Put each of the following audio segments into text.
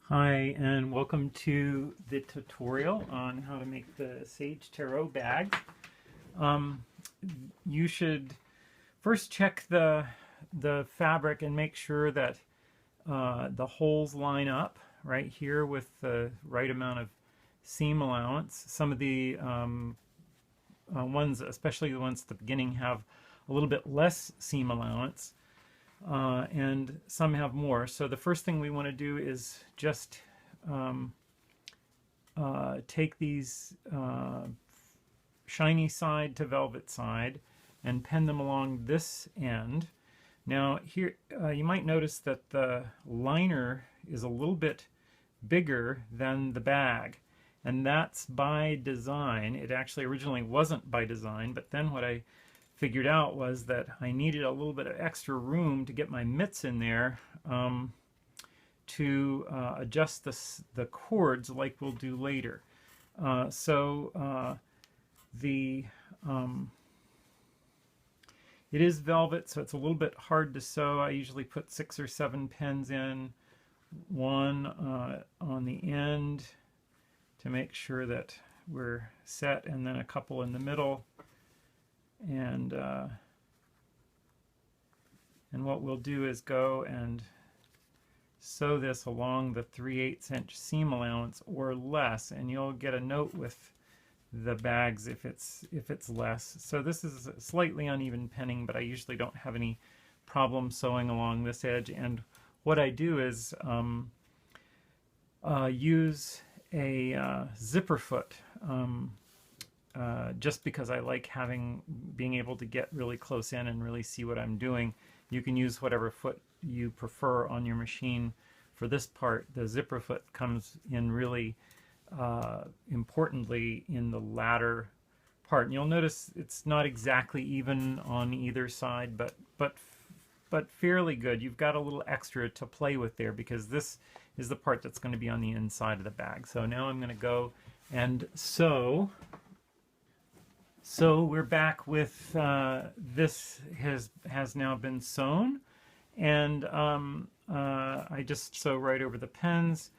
Hi, and welcome to the tutorial on how to make the Sage Tarot bag. Um, you should first check the fabric and make sure that the holes line up right here with the right amount of seam allowance. Some of the ones, especially the ones at the beginning, have a little bit less seam allowance. And some have more. So the first thing we want to do is just take these shiny side to velvet side and pen them along this end. Now here you might notice that the liner is a little bit bigger than the bag, and that's by design. It actually originally wasn't by design, but then what I figured out was that I needed a little bit of extra room to get my mitts in there to adjust the cords like we'll do later. It is velvet, so it's a little bit hard to sew. I usually put 6 or 7 pens in, one on the end to make sure that we're set, and then a couple in the middle. And what we'll do is go and sew this along the 3/8 inch seam allowance or less, and you'll get a note with the bags if it's less. So this is slightly uneven penning, but I usually don't have any problem sewing along this edge. And what I do is use a zipper foot. Just because I like being able to get really close in and really see what I'm doing. You can use whatever foot you prefer on your machine. For this part, the zipper foot comes in really importantly in the latter part. And you'll notice it's not exactly even on either side, but fairly good. You've got a little extra to play with there because this is the part that's going to be on the inside of the bag. So now I'm going to go and sew. So we're back with this has now been sewn, and I just sew right over the pens,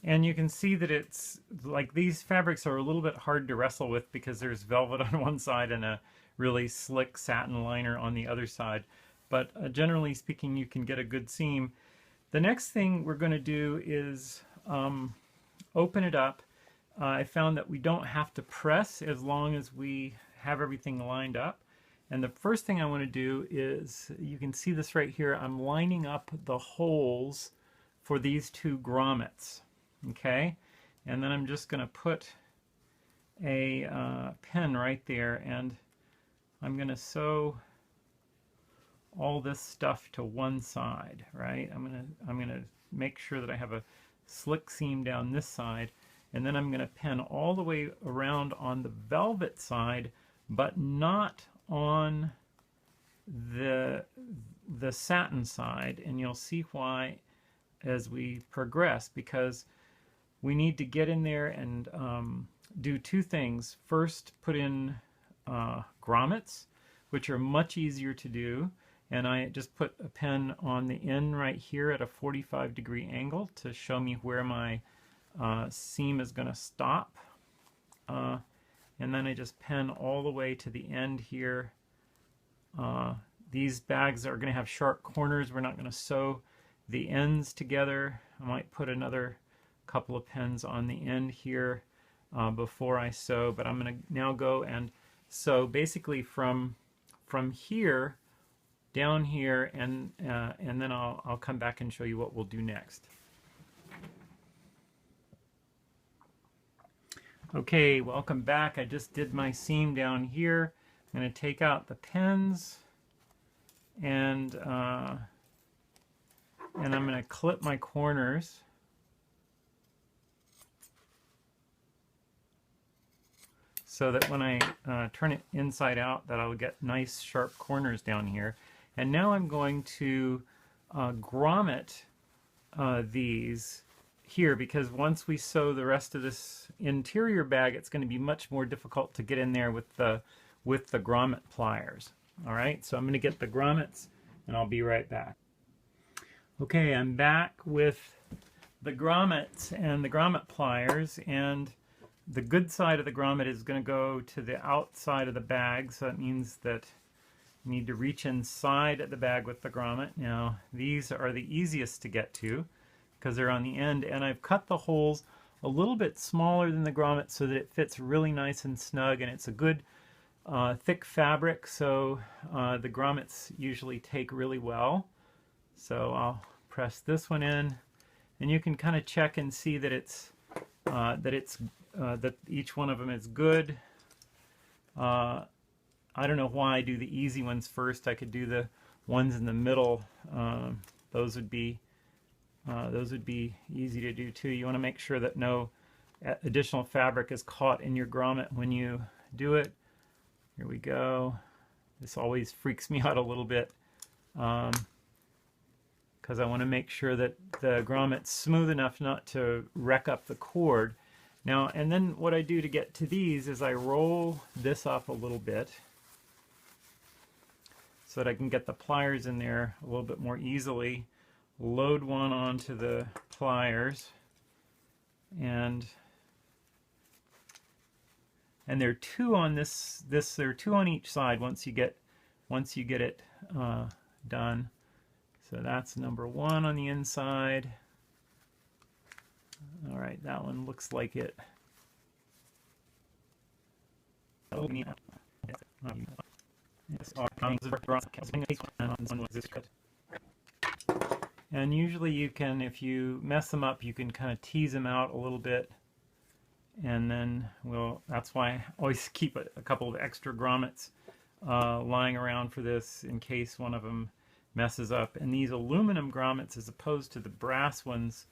and you can see that it's like these fabrics are a little bit hard to wrestle with because there's velvet on one side and a really slick satin liner on the other side, but generally speaking you can get a good seam. The next thing we're going to do is open it up. I found that we don't have to press as long as we have everything lined up. And the first thing I want to do is, you can see this right here, I'm lining up the holes for these two grommets. Okay? And then I'm just going to put a pen right there, and I'm going to sew all this stuff to one side, right? I'm going to make sure that I have a slick seam down this side, and then I'm going to pen all the way around on the velvet side, but not on the satin side. And you'll see why as we progress, because we need to get in there and do two things. First, put in grommets, which are much easier to do. And I just put a pen on the end right here at a 45-degree angle to show me where my seam is going to stop. And then I just pen all the way to the end here. These bags are going to have sharp corners. We're not going to sew the ends together. I might put another couple of pens on the end here before I sew, but I'm going to now go and sew basically from here down here, and then I'll come back and show you what we'll do next. Okay, welcome back. I just did my seam down here. I'm going to take out the pens, and I'm going to clip my corners. So that when I turn it inside out, that I'll get nice sharp corners down here. And now I'm going to grommet these here, because once we sew the rest of this interior bag, it's going to be much more difficult to get in there with the grommet pliers. All right, so I'm going to get the grommets, and I'll be right back. Okay, I'm back with the grommets and the grommet pliers, and the good side of the grommet is going to go to the outside of the bag, so that means that you need to reach inside the bag with the grommet. Now these are the easiest to get to because they're on the end, and I've cut the holes a little bit smaller than the grommet so that it fits really nice and snug, and it's a good thick fabric, so the grommets usually take really well. So I'll press this one in, and you can kind of check and see that that each one of them is good. I don't know why I do the easy ones first. I could do the ones in the middle. Those would be easy to do too. You want to make sure that no additional fabric is caught in your grommet when you do it. Here we go. This always freaks me out a little bit because I want to make sure that the grommet's smooth enough not to wreck up the cord. Now, and then what I do to get to these is I roll this up a little bit so that I can get the pliers in there a little bit more easily. Load one onto the pliers, and there are two on there are two on each side once you get it done. So that's number one on the inside. All right, that one looks like it. And usually you can, if you mess them up, you can kind of tease them out a little bit, and then that's why I always keep a couple of extra grommets lying around for this in case one of them messes up. And these aluminum grommets, as opposed to the brass ones,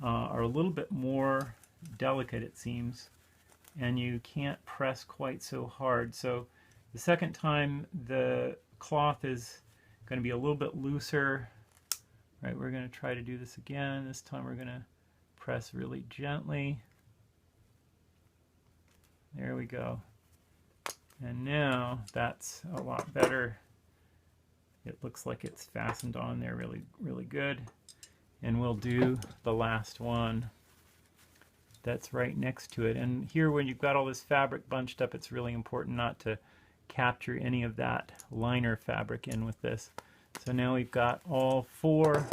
are a little bit more delicate, it seems, and you can't press quite so hard. So the second time the cloth is going to be a little bit looser. Right, we're going to try to do this again. This time we're going to press really gently. There we go. And now that's a lot better. It looks like it's fastened on there really, really good. And we'll do the last one that's right next to it. And here, when you've got all this fabric bunched up, it's really important not to capture any of that liner fabric in with this. So now we've got all four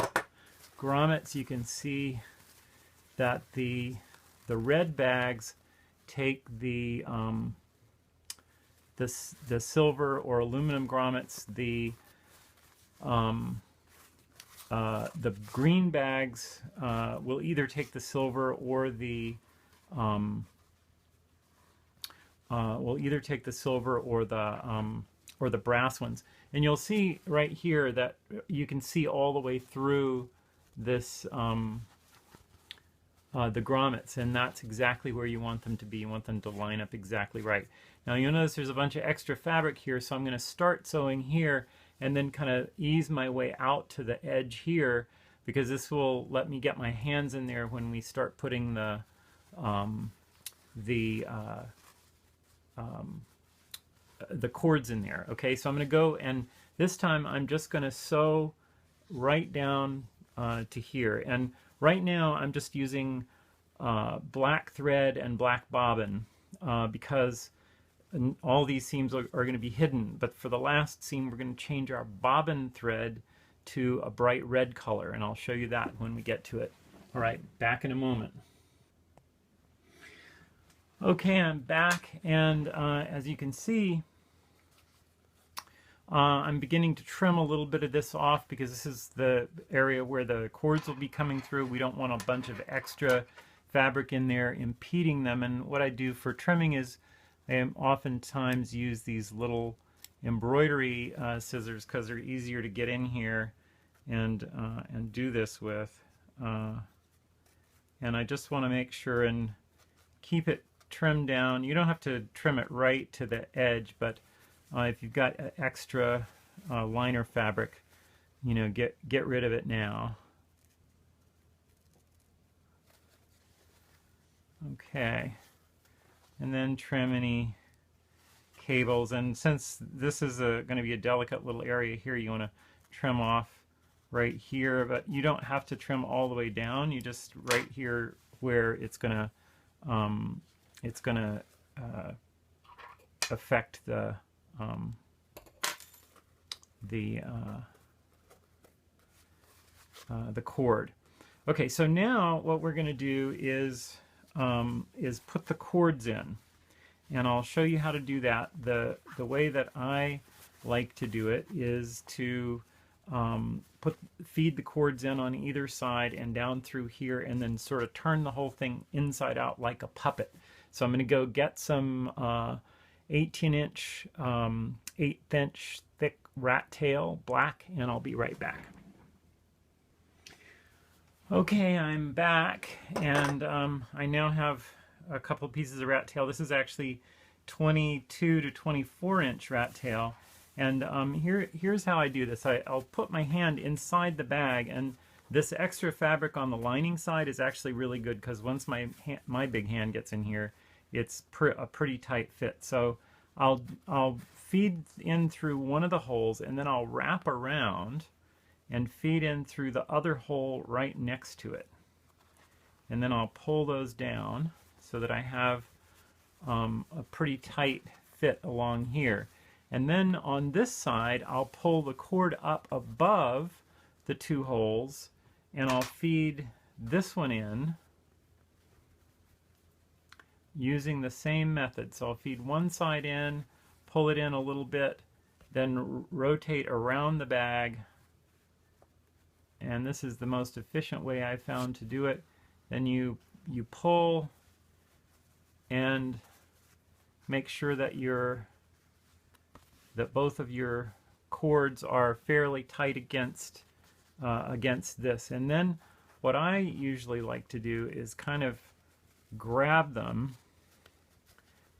grommets. You can see that the red bags take the silver or aluminum grommets. The green bags will either take the silver or the brass ones. And you'll see right here that you can see all the way through this the grommets, and that's exactly where you want them to be. You want them to line up exactly right. Now you'll notice there's a bunch of extra fabric here, so I'm going to start sewing here and then kind of ease my way out to the edge here, because this will let me get my hands in there when we start putting the cords in there. Okay, so I'm going to go, and this time I'm just going to sew right down to here. And right now I'm just using black thread and black bobbin because all these seams are going to be hidden. But for the last seam, we're going to change our bobbin thread to a bright red color, and I'll show you that when we get to it. All right, back in a moment. Okay, I'm back, and as you can see, I'm beginning to trim a little bit of this off because this is the area where the cords will be coming through. We don't want a bunch of extra fabric in there impeding them. And what I do for trimming is I oftentimes use these little embroidery scissors because they're easier to get in here and do this with. And I just want to make sure and keep it trimmed down. You don't have to trim it right to the edge, but if you've got extra liner fabric, you know, get rid of it now. Okay, and then trim any cables. And since this is going to be a delicate little area here, you want to trim off right here, but you don't have to trim all the way down. You just right here where it's gonna affect the cord. Okay, so now what we're going to do is put the cords in, and I'll show you how to do that. The way that I like to do it is to feed the cords in on either side and down through here, and then sort of turn the whole thing inside out like a puppet. So I'm going to go get some 18-inch, 1/8-inch thick rat tail black, and I'll be right back. Okay, I'm back, and I now have a couple pieces of rat tail. This is actually 22 to 24-inch rat tail, and here's how I do this. I'll put my hand inside the bag, and this extra fabric on the lining side is actually really good because once my big hand gets in here, it's a pretty tight fit. So I'll feed in through one of the holes, and then I'll wrap around and feed in through the other hole right next to it. And then I'll pull those down so that I have a pretty tight fit along here. And then on this side, I'll pull the cord up above the two holes, and I'll feed this one in using the same method. So I'll feed one side in, pull it in a little bit, then rotate around the bag. And this is the most efficient way I've found to do it. Then you pull and make sure that both of your cords are fairly tight against this. And then what I usually like to do is kind of grab them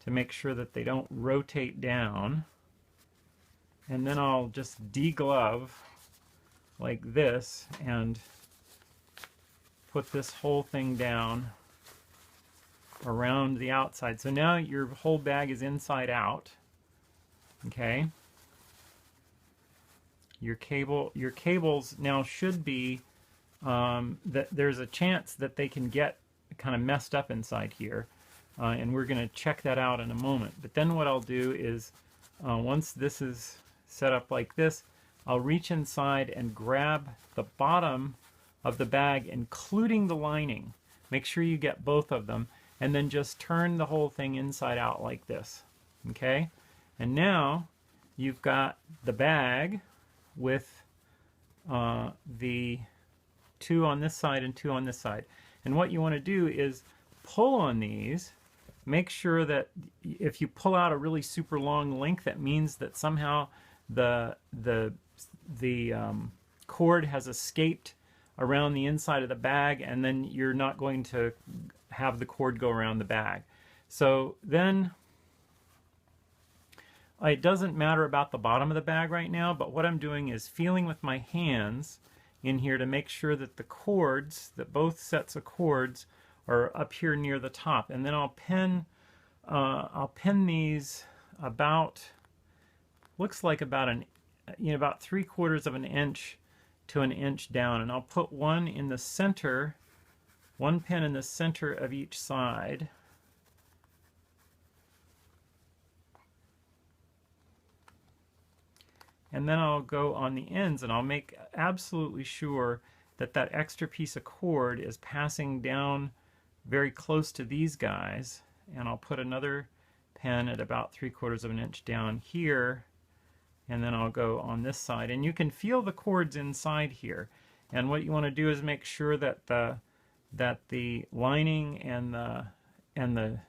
to make sure that they don't rotate down, and then I'll just deglove like this and put this whole thing down around the outside. So now your whole bag is inside out. Okay. Your cables now should be that there's a chance that they can get kind of messed up inside here, and we're going to check that out in a moment. But then what I'll do is once this is set up like this, I'll reach inside and grab the bottom of the bag, including the lining. Make sure you get both of them, and then just turn the whole thing inside out like this. Okay? And now you've got the bag with the two on this side and two on this side. And what you want to do is pull on these. Make sure that if you pull out a really super long length, that means that somehow the cord has escaped around the inside of the bag, and then you're not going to have the cord go around the bag. So then it doesn't matter about the bottom of the bag right now, but what I'm doing is feeling with my hands in here to make sure that the cords, that both sets of cords are up here near the top. And then I'll pin these about, looks like about about 3/4 of an inch to an inch down, and I'll put one in the center, one pin in the center of each side. And then I'll go on the ends, and I'll make absolutely sure that that extra piece of cord is passing down very close to these guys. And I'll put another pin at about 3/4 of an inch down here, and then I'll go on this side. And you can feel the cords inside here. And what you want to do is make sure that the lining and the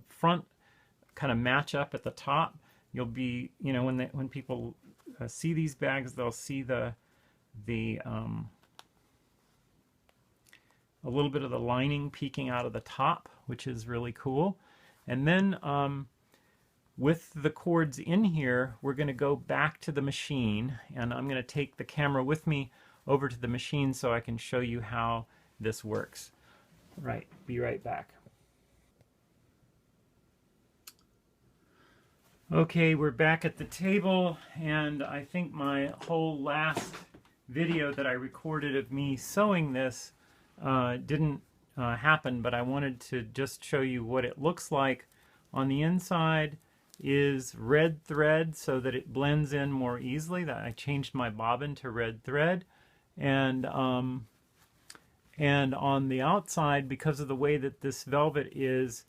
front kind of match up at the top. You'll be, when people see these bags, they'll see a little bit of the lining peeking out of the top, which is really cool. And then with the cords in here, we're going to go back to the machine, and I'm going to take the camera with me over to the machine so I can show you how this works. Right, be right back. Okay, we're back at the table, and I think my whole last video that I recorded of me sewing this didn't happen, but I wanted to just show you what it looks like. On the inside is red thread so that it blends in more easily. That I changed my bobbin to red thread, and on the outside, because of the way that this velvet is,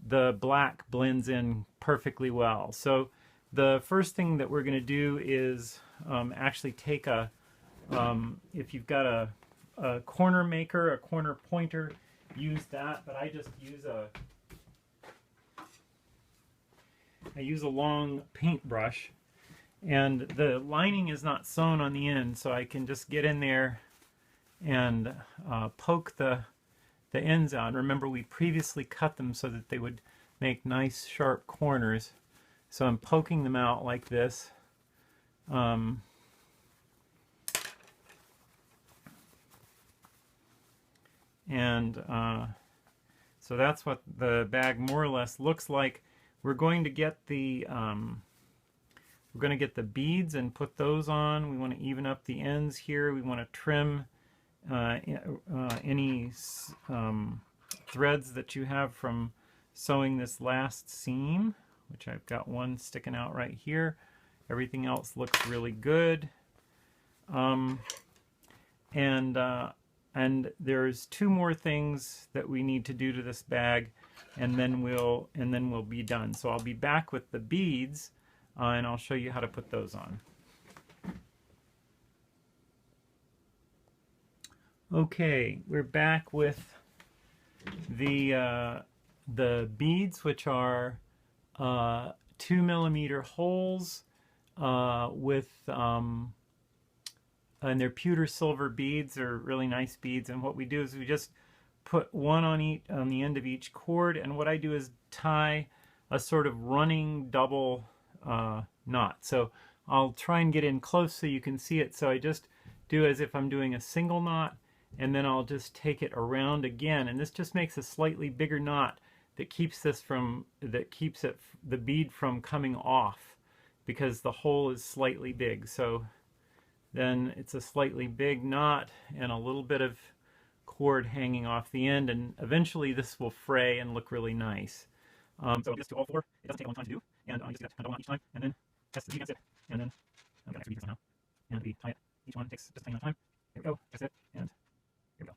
the black blends in perfectly well. So the first thing that we're going to do is actually take a, if you've got a corner maker, a corner pointer, use that, but I just use a long paintbrush, and the lining is not sewn on the end, so I can just get in there and poke the ends out. Remember, we previously cut them so that they would make nice sharp corners. So I'm poking them out like this. So that's what the bag more or less looks like. We're going to get the beads and put those on. We want to even up the ends here. We want to trim any threads that you have from sewing this last seam, which I've got one sticking out right here. Everything else looks really good. And there's two more things that we need to do to this bag, and then we'll be done. So I'll be back with the beads, and I'll show you how to put those on. Okay, we're back with the beads, which are 2mm holes with and they're pewter silver beads. They're really nice beads, and what we do is we just put one on the end of each cord, and what I do is tie a sort of running double knot. So I'll try and get in close so you can see it. So I just do as if I'm doing a single knot, and then I'll just take it around again, and this just makes a slightly bigger knot that keeps the bead from coming off, because the hole is slightly big. So then it's a slightly big knot and a little bit of cord hanging off the end, and eventually this will fray and look really nice. So just do all four. It doesn't take a long time to do, and you just get a double knot each time, and then test the bead against it, and then I've got extra beads now, and we tie it. Each one takes just a tiny amount of time. Here we go, test it, and here we go.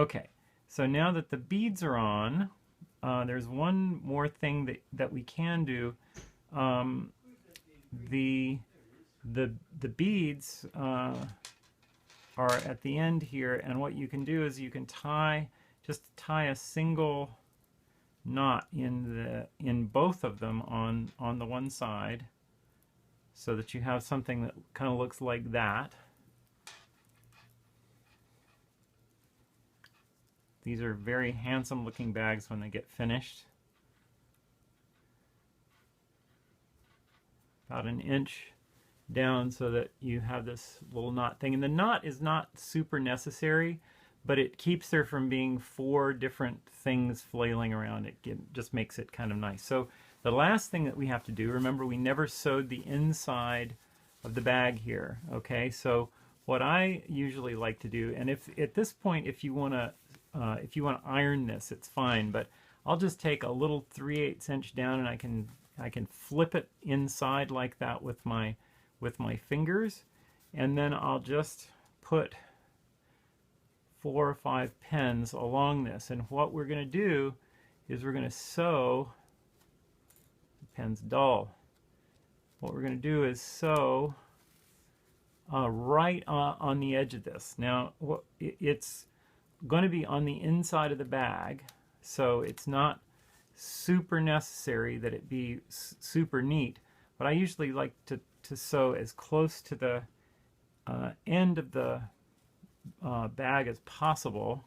Okay, so now that the beads are on, there's one more thing that we can do. The beads are at the end here, and what you can do is you can just tie a single knot in both of them on the one side, so that you have something that kind of looks like that. These are very handsome looking bags when they get finished. About an inch down, so that you have this little knot thing. And the knot is not super necessary, but it keeps there from being four different things flailing around. It just makes it kind of nice. So the last thing that we have to do, remember, we never sewed the inside of the bag here. Okay, so what I usually like to do, and if at this point if you want to iron this, it's fine, but I'll just take a little 3/8 inch down, and I can flip it inside like that with my fingers, and then I'll just put 4 or 5 pins along this. And what we're going to do is we're going to sew, the pen's dull, what we're going to do is sew right on the edge of this. Now it's going to be on the inside of the bag, so it's not super necessary that it be super neat, but I usually like to sew as close to the end of the bag as possible,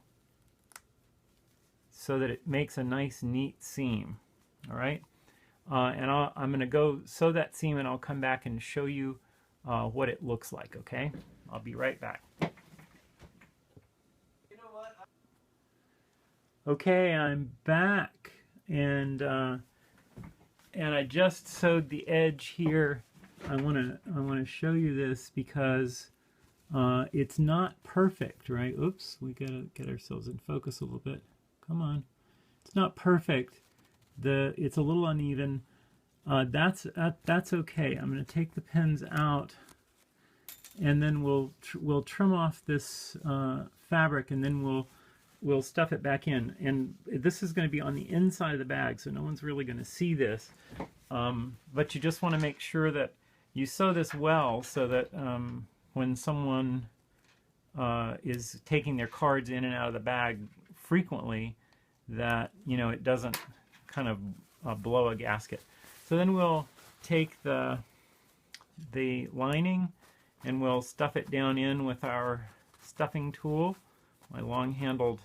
so that it makes a nice neat seam. All right, and I'm going to go sew that seam, and I'll come back and show you what it looks like. Okay, I'll be right back. Okay, I'm back, and I just sewed the edge here. I want to show you this because It's not perfect, right? Oops, we gotta get ourselves in focus a little bit. Come on. It's not perfect. It's a little uneven. That's okay. I'm going to take the pins out, and then we'll trim off this fabric, and then we'll stuff it back in. And this is going to be on the inside of the bag, so no one's really going to see this. But you just want to make sure that you sew this well, so that when someone is taking their cards in and out of the bag frequently, that it doesn't kind of blow a gasket. So then we'll take the lining and we'll stuff it down in with our stuffing tool. My long-handled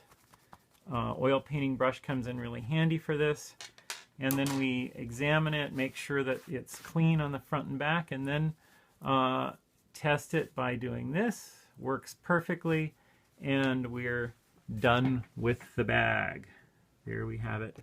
oil painting brush comes in really handy for this. And then we examine it, make sure that it's clean on the front and back, and then test it by doing this. Works perfectly, and we're done with the bag. There we have it.